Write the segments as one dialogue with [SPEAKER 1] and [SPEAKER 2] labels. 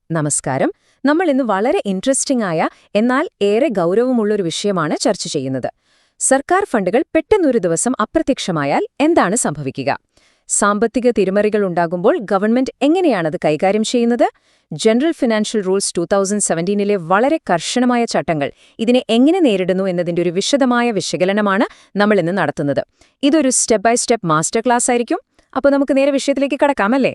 [SPEAKER 1] നമസ്കാരം. നമ്മൾ ഇന്ന് വളരെ ഇൻട്രസ്റ്റിംഗ് ആയ എന്നാൽ ഏറെ ഗൗരവമുള്ളൊരു വിഷയമാണ് ചർച്ച ചെയ്യുന്നത്. സർക്കാർ ഫണ്ടുകൾ പെട്ടെന്നൊരു ദിവസം അപ്രത്യക്ഷമായാൽ എന്താണ് സംഭവിക്കുക? സാമ്പത്തിക തിരിമറികൾ ഉണ്ടാകുമ്പോൾ ഗവൺമെന്റ് എങ്ങനെയാണത് കൈകാര്യം ചെയ്യുന്നത്? ജനറൽ ഫിനാൻഷ്യൽ റൂൾസ് 2017 വളരെ കർശനമായ ചട്ടങ്ങൾ ഇതിനെ എങ്ങനെ നേരിടുന്നു എന്നതിന്റെ ഒരു വിശദമായ വിശകലനമാണ് നമ്മൾ ഇന്ന് നടത്തുന്നത്. ഇതൊരു step by step master class ആയിരിക്കും. അപ്പോൾ നമുക്ക് നേരെ വിഷയത്തിലേക്ക് കടക്കാമല്ലേ?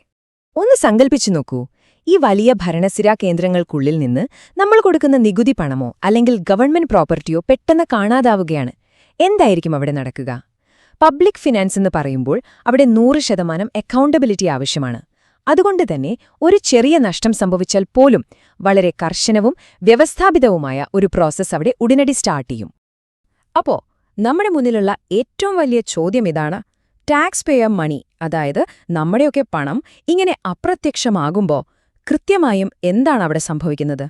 [SPEAKER 2] ഒന്ന് സങ്കൽപ്പിച്ചു നോക്കൂ, ഈ വലിയ ഭരണസിരാ കേന്ദ്രങ്ങൾക്കുള്ളിൽ നിന്ന് നമ്മൾ കൊടുക്കുന്ന നികുതി പണമോ അല്ലെങ്കിൽ ഗവൺമെന്റ് പ്രോപ്പർട്ടിയോ പെട്ടെന്ന് കാണാതാവുകയാണ്. എന്തായിരിക്കും അവിടെ നടക്കുക? പബ്ലിക് ഫിനാൻസ് എന്ന് പറയുമ്പോൾ അവിടെ 100% അക്കൗണ്ടബിലിറ്റി ആവശ്യമാണ്. അതുകൊണ്ട് തന്നെ ഒരു ചെറിയ നഷ്ടം സംഭവിച്ചാൽ പോലും വളരെ കർശനവും വ്യവസ്ഥാപിതവുമായ ഒരു പ്രോസസ്സ് അവിടെ ഉടനടി സ്റ്റാർട്ട് ചെയ്യും. അപ്പോ നമ്മുടെ മുന്നിലുള്ള ഏറ്റവും വലിയ ചോദ്യം ഇതാണ്: ടാക്സ് പേയർ മണി, അതായത് നമ്മുടെയൊക്കെ പണം ഇങ്ങനെ അപ്രത്യക്ഷമാകുമ്പോൾ കൃത്യമായും എന്താണ് അവിടെ സംഭവിക്കുന്നത്?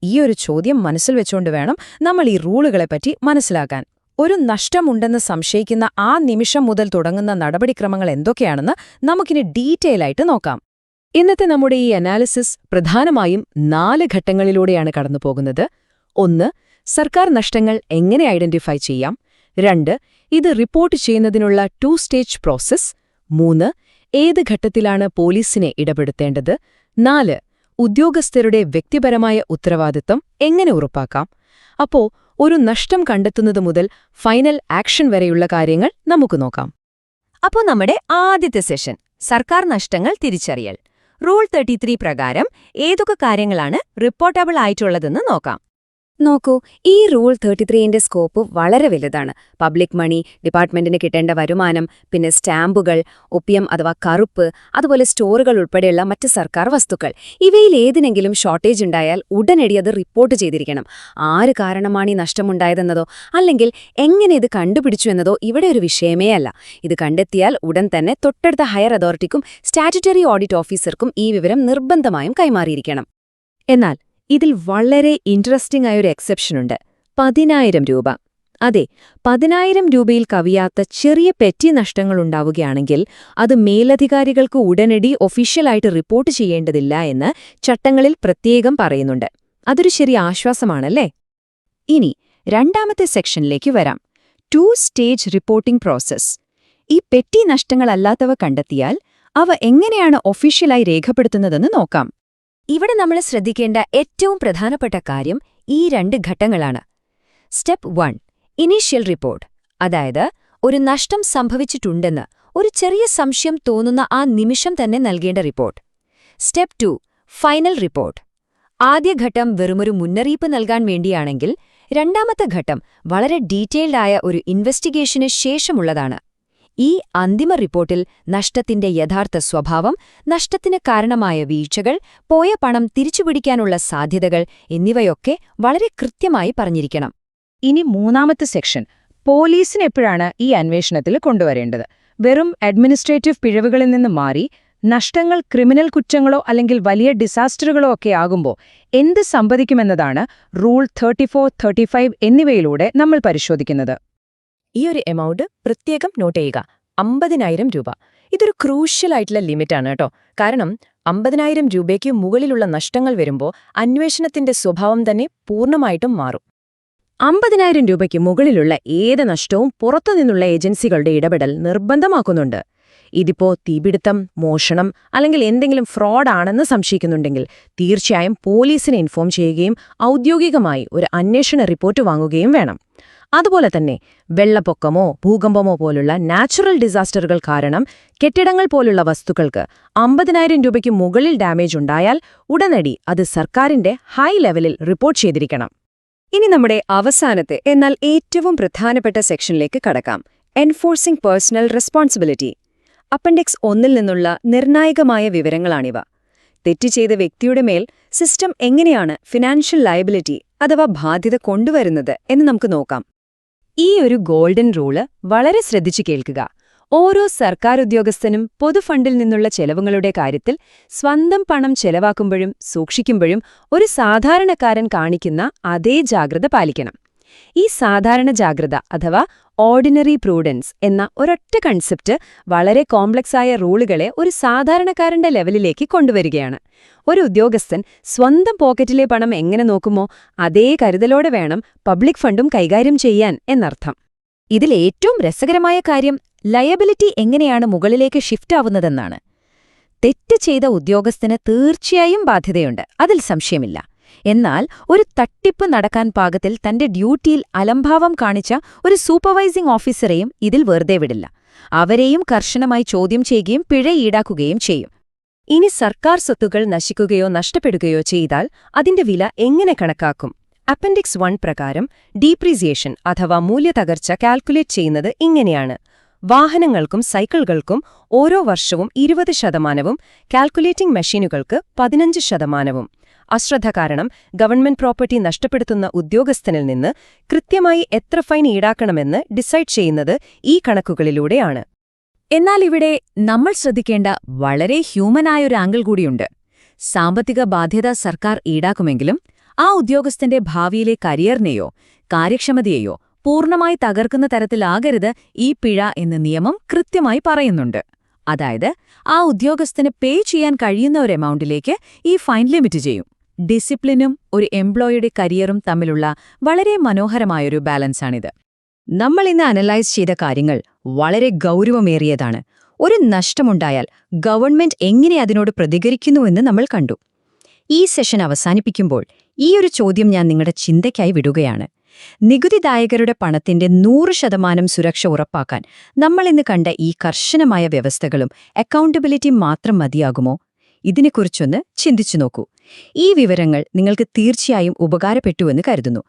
[SPEAKER 2] ഈ ഒരു ചോദ്യം മനസ്സിൽ വെച്ചുകൊണ്ട് വേണം നമ്മൾ ഈ റൂളുകളെപ്പറ്റി മനസ്സിലാക്കാൻ. ഒരു നഷ്ടമുണ്ടെന്ന് സംശയിക്കുന്ന ആ നിമിഷം മുതൽ തുടങ്ങുന്ന നടപടിക്രമങ്ങൾ എന്തൊക്കെയാണെന്ന് നമുക്കിനി ഡീറ്റെയിൽ ആയിട്ട് നോക്കാം. ഇന്നത്തെ നമ്മുടെ ഈ അനാലിസിസ് പ്രധാനമായും 4 ഘട്ടങ്ങളിലൂടെയാണ് കടന്നുപോകുന്നത്. 1. സർക്കാർ നഷ്ടങ്ങൾ എങ്ങനെ ഐഡന്റിഫൈ ചെയ്യാം. 2. ഇത് റിപ്പോർട്ട് ചെയ്യുന്നതിനുള്ള 2 സ്റ്റേജ് പ്രോസസ്. 3. ഏത് ഘട്ടത്തിലാണ് പോലീസിനെ ഇടപെടുത്തേണ്ടത്. 4. ഉദ്യോഗസ്ഥരുടെ വ്യക്തിപരമായ ഉത്തരവാദിത്തം എങ്ങനെ ഉറപ്പാക്കാം. അപ്പോ ഒരു നഷ്ടം കണ്ടെത്തുന്നത് മുതൽ ഫൈനൽ ആക്ഷൻ വരെയുള്ള കാര്യങ്ങൾ നമുക്ക് നോക്കാം.
[SPEAKER 1] അപ്പോൾ നമ്മുടെ ആദ്യത്തെ സെഷൻ സർക്കാർ നഷ്ടങ്ങൾ തിരിച്ചറിയൽ. റൂൾ 33 പ്രകാരം ഏതൊക്കെ കാര്യങ്ങളാണ് റിപ്പോർട്ടബിൾ ആയിട്ടുള്ളതെന്ന് നോക്കാം. നോക്കൂ, ഈ റൂൾ 33ന്റെ സ്കോപ്പ് വളരെ വലുതാണ്. പബ്ലിക് മണി, ഡിപ്പാർട്ട്മെന്റിന് കിട്ടേണ്ട വരുമാനം, പിന്നെ സ്റ്റാമ്പുകൾ, ഒപ്പിയം അഥവാ കറുപ്പ്, അതുപോലെ സ്റ്റോറുകൾ ഉൾപ്പെടെയുള്ള മറ്റ് സർക്കാർ വസ്തുക്കൾ. ഇവയിൽ ഏതിനെങ്കിലും ഷോർട്ടേജ് ഉണ്ടായാൽ ഉടനടി അത് റിപ്പോർട്ട് ചെയ്തിരിക്കണം. ആര് കാരണമാണ് ഈ നഷ്ടമുണ്ടായതെന്നതോ അല്ലെങ്കിൽ എങ്ങനെ ഇത് കണ്ടുപിടിച്ചു എന്നതോ ഇവിടെ ഒരു വിഷയമേ അല്ല. ഇത് കണ്ടെത്തിയാൽ ഉടൻ തന്നെ തൊട്ടടുത്ത ഹയർ അതോറിറ്റിക്കും സ്റ്റാറ്റ്യൂട്ടറി ഓഡിറ്റ് ഓഫീസർക്കും ഈ വിവരം നിർബന്ധമായും കൈമാറിയിരിക്കണം. എന്നാൽ ഇതിൽ വളരെ ഇൻട്രസ്റ്റിംഗ് ആയൊരു എക്സെപ്ഷനുണ്ട്: 10,000 രൂപ. അതെ, 10,000 രൂപയിൽ കവിയാത്ത ചെറിയ പെറ്റി നഷ്ടങ്ങളുണ്ടാവുകയാണെങ്കിൽ അത് മേലധികാരികൾക്ക് ഉടനടി ഒഫീഷ്യലായിട്ട് റിപ്പോർട്ട് ചെയ്യേണ്ടതില്ല എന്ന് ചട്ടങ്ങളിൽ പ്രത്യേകം പറയുന്നുണ്ട്. അതൊരു ചെറിയ ആശ്വാസമാണല്ലേ? ഇനി രണ്ടാമത്തെ സെക്ഷനിലേക്ക് വരാം: 2 സ്റ്റേജ് റിപ്പോർട്ടിംഗ് പ്രോസസ്. ഈ പെറ്റി നഷ്ടങ്ങളല്ലാത്തവ കണ്ടെത്തിയാൽ അവ എങ്ങനെയാണ് ഒഫീഷ്യലായി രേഖപ്പെടുത്തുന്നതെന്ന് നോക്കാം. ഇവിടെ നമ്മൾ ശ്രദ്ധിക്കേണ്ട ഏറ്റവും പ്രധാനപ്പെട്ട കാര്യം ഈ 2 ഘട്ടങ്ങളാണ്. സ്റ്റെപ്പ് 1 ഇനീഷ്യൽ റിപ്പോർട്ട്, അതായത് ഒരു നഷ്ടം സംഭവിച്ചിട്ടുണ്ടെന്ന് ഒരു ചെറിയ സംശയം തോന്നുന്ന ആ നിമിഷം തന്നെ നൽകേണ്ട റിപ്പോർട്ട്. Step 2 final report. ആദ്യഘട്ടം വെറുമൊരു മുന്നറിയിപ്പ് നൽകാൻ വേണ്ടിയാണെങ്കിൽ രണ്ടാമത്തെ ഘട്ടം വളരെ ഡീറ്റെയിൽഡ് ആയ ഒരു ഇൻവെസ്റ്റിഗേഷന് ശേഷമുള്ളതാണ്. ഈ അന്തിമ റിപ്പോർട്ടിൽ നഷ്ടത്തിന്റെ യഥാർത്ഥ സ്വഭാവം, നഷ്ടത്തിന് കാരണമായ വീഴ്ചകൾ, പോയ പണം തിരിച്ചുപിടിക്കാനുള്ള സാധ്യതകൾ എന്നിവയൊക്കെ വളരെ കൃത്യമായി പറഞ്ഞിരിക്കണം.
[SPEAKER 2] ഇനി മൂന്നാമത്തെ സെക്ഷൻ: പോലീസിന് എപ്പോഴാണ് ഈ അന്വേഷണത്തിൽ കൊണ്ടുവരേണ്ടത്. വെറും അഡ്മിനിസ്ട്രേറ്റീവ് പിഴവുകളിൽ നിന്ന് മാറി നഷ്ടങ്ങൾ ക്രിമിനൽ കുറ്റങ്ങളോ അല്ലെങ്കിൽ വലിയ ഡിസാസ്റ്ററുകളോ ഒക്കെ ആകുമ്പോൾ എന്ത് സംഭവിക്കുമെന്നതാണ് റൂൾ 34, 35 എന്നിവയിലൂടെ നമ്മൾ പരിശോധിക്കുന്നത്. ഈ ഒരു എമൗണ്ട് പ്രത്യേകം നോട്ട് ചെയ്യുക: 50,000 രൂപ. ഇതൊരു ക്രൂഷ്യലായിട്ടുള്ള ലിമിറ്റാണ് കേട്ടോ. കാരണം 50,000 രൂപയ്ക്ക് മുകളിലുള്ള നഷ്ടങ്ങൾ വരുമ്പോൾ അന്വേഷണത്തിന്റെ സ്വഭാവം തന്നെ പൂർണ്ണമായിട്ടും മാറും. 50,000 രൂപയ്ക്ക് മുകളിലുള്ള ഏത് നഷ്ടവും പുറത്തുനിന്നുള്ള ഏജൻസികളുടെ ഇടപെടൽ നിർബന്ധമാക്കുന്നുണ്ട്. ഇതിപ്പോ തീപിടുത്തം, മോഷണം അല്ലെങ്കിൽ എന്തെങ്കിലും ഫ്രോഡാണെന്ന് സംശയിക്കുന്നുണ്ടെങ്കിൽ തീർച്ചയായും പോലീസിനെ ഇൻഫോം ചെയ്യുകയും ഔദ്യോഗികമായി ഒരു അന്വേഷണ റിപ്പോർട്ട് വാങ്ങുകയും വേണം. അതുപോലെ തന്നെ വെള്ളപ്പൊക്കമോ ഭൂകമ്പമോ പോലുള്ള നാച്ചുറൽ ഡിസാസ്റ്ററുകൾ കാരണം കെട്ടിടങ്ങൾ പോലുള്ള വസ്തുക്കൾക്ക് 50,000 രൂപയ്ക്ക് മുകളിൽ ഡാമേജ് ഉണ്ടായാൽ ഉടനടി അത് സർക്കാരിന്റെ ഹൈ ലെവലിൽ റിപ്പോർട്ട് ചെയ്തിരിക്കണം. ഇനി നമ്മുടെ അവസാനത്തെ എന്നാൽ ഏറ്റവും പ്രധാനപ്പെട്ട സെക്ഷനിലേക്ക് കടക്കാം: എൻഫോഴ്സിംഗ് പേഴ്സണൽ റെസ്പോൺസിബിലിറ്റി. അപ്പൻഡിക്സ് 1 നിന്നുള്ള നിർണായകമായ വിവരങ്ങളാണിവ. തെറ്റ് ചെയ്ത വ്യക്തിയുടെ മേൽ സിസ്റ്റം എങ്ങനെയാണ് ഫിനാൻഷ്യൽ ലയബിലിറ്റി അഥവാ ബാധ്യത കൊണ്ടുവരുന്നത് എന്ന് നമുക്ക് നോക്കാം. ഈ ഒരു ഗോൾഡൻ റൂള് വളരെ ശ്രദ്ധിച്ചു കേൾക്കുക. ഓരോ സർക്കാർ ഉദ്യോഗസ്ഥനും പൊതുഫണ്ടിൽ നിന്നുള്ള ചെലവുകളുടെ കാര്യത്തിൽ സ്വന്തം പണം ചെലവാക്കുമ്പോഴും സൂക്ഷിക്കുമ്പോഴും ഒരു സാധാരണക്കാരൻ കാണിക്കുന്ന അതേ ജാഗ്രത പാലിക്കണം. ഈ സാധാരണ ജാഗ്രത അഥവാ
[SPEAKER 1] ഓർഡിനറി പ്രൂഡൻസ് എന്ന ഒരൊറ്റ കൺസെപ്റ്റ് വളരെ കോംപ്ലക്സായ റൂളുകളെ ഒരു സാധാരണക്കാരന്റെ ലെവലിലേക്ക് കൊണ്ടുവരികയാണ്. ഒരു ഉദ്യോഗസ്ഥൻ സ്വന്തം പോക്കറ്റിലെ പണം എങ്ങനെ നോക്കുമോ അതേ കരുതലോടെ വേണം പബ്ലിക് ഫണ്ടും കൈകാര്യം ചെയ്യാൻ എന്നർത്ഥം. ഇതിൽ ഏറ്റവും രസകരമായ കാര്യം ലയബിലിറ്റി എങ്ങനെയാണ് മുകളിലേക്ക് ഷിഫ്റ്റ് ആവുന്നതെന്നാണ്. തെറ്റ് ചെയ്ത ഉദ്യോഗസ്ഥന് തീർച്ചയായും ബാധ്യതയുണ്ട്, അതിൽ സംശയമില്ല. എന്നാൽ ഒരു തട്ടിപ്പ് നടക്കാൻ പാകത്തിൽ തന്റെ ഡ്യൂട്ടിയിൽ അലംഭാവം കാണിച്ച ഒരു സൂപ്പർവൈസിംഗ് ഓഫീസറെയും ഇതിൽ വെറുതെ വിടില്ല. അവരെയും കർശനമായി ചോദ്യം ചെയ്യുകയും പിഴ ഈടാക്കുകയും ചെയ്യും. ഇനി സർക്കാർ സ്വത്തുകൾ നശിക്കുകയോ നഷ്ടപ്പെടുകയോ ചെയ്താൽ അതിന്റെ വില എങ്ങനെ കണക്കാക്കും? അപ്പൻഡിക്സ് 1 പ്രകാരം ഡീപ്രീസിയേഷൻ അഥവാ മൂല്യതകർച്ച കാൽക്കുലേറ്റ് ചെയ്യുന്നത് ഇങ്ങനെയാണ്. വാഹനങ്ങൾക്കും സൈക്കിളുകൾക്കും ഓരോ വർഷവും 20%, കാൽക്കുലേറ്റിംഗ് മെഷീനുകൾക്ക് 15%. അശ്രദ്ധ കാരണം ഗവൺമെന്റ് പ്രോപ്പർട്ടി നഷ്ടപ്പെടുത്തുന്ന ഉദ്യോഗസ്ഥനിൽ നിന്ന് കൃത്യമായി എത്ര ഫൈൻ ഈടാക്കണമെന്ന് ഡിസൈഡ് ചെയ്യുന്നത് ഈ കണക്കുകളിലൂടെയാണ്. എന്നാൽ ഇവിടെ നമ്മൾ ശ്രദ്ധിക്കേണ്ട വളരെ ഹ്യൂമനായൊരു ആംഗിൾ കൂടിയുണ്ട്. സാമ്പത്തിക ബാധ്യത സർക്കാർ ഈടാക്കുമെങ്കിലും ആ ഉദ്യോഗസ്ഥന്റെ ഭാവിയിലെ കരിയറിനെയോ കാര്യക്ഷമതയെയോ പൂർണ്ണമായി തകർക്കുന്ന തരത്തിലാകരുത് ഈ പിഴ എന്ന് നിയമം കൃത്യമായി പറയുന്നുണ്ട്. അതായത് ആ ഉദ്യോഗസ്ഥന് പേ ചെയ്യാൻ കഴിയുന്ന ഒരു എമൗണ്ടിലേക്ക് ഈ ഫൈൻ ലിമിറ്റ് ചെയ്യും. ഡിസിപ്ലിനും ഒരു എംപ്ലോയിയുടെ കരിയറും തമ്മിലുള്ള വളരെ മനോഹരമായൊരു ബാലൻസാണിത്. നമ്മൾ ഇന്ന് അനലൈസ് ചെയ്ത കാര്യങ്ങൾ വളരെ ഗൗരവമേറിയതാണ്. ഒരു നഷ്ടമുണ്ടായാൽ ഗവൺമെന്റ് എങ്ങനെ അതിനോട് പ്രതികരിക്കുന്നുവെന്ന് നമ്മൾ കണ്ടു. ഈ സെഷൻ അവസാനിപ്പിക്കുമ്പോൾ ഈ ഒരു ചോദ്യം ഞാൻ നിങ്ങളുടെ ചിന്തയ്ക്കായി വിടുകയാണ്. നികുതിദായകരുടെ പണത്തിന്റെ 100% സുരക്ഷ ഉറപ്പാക്കാൻ നമ്മളിന്ന് കണ്ട ഈ കർശനമായ വ്യവസ്ഥകളും അക്കൗണ്ടബിലിറ്റി മാത്രം മതിയാകുമോ? ഇതിനെക്കുറിച്ചൊന്ന് ചിന്തിച്ചു നോക്കൂ. ഈ വിവരങ്ങൾ നിങ്ങൾക്ക് തീർച്ചയായും ഉപകാരപ്പെട്ടുവെന്ന് കരുതുന്നു.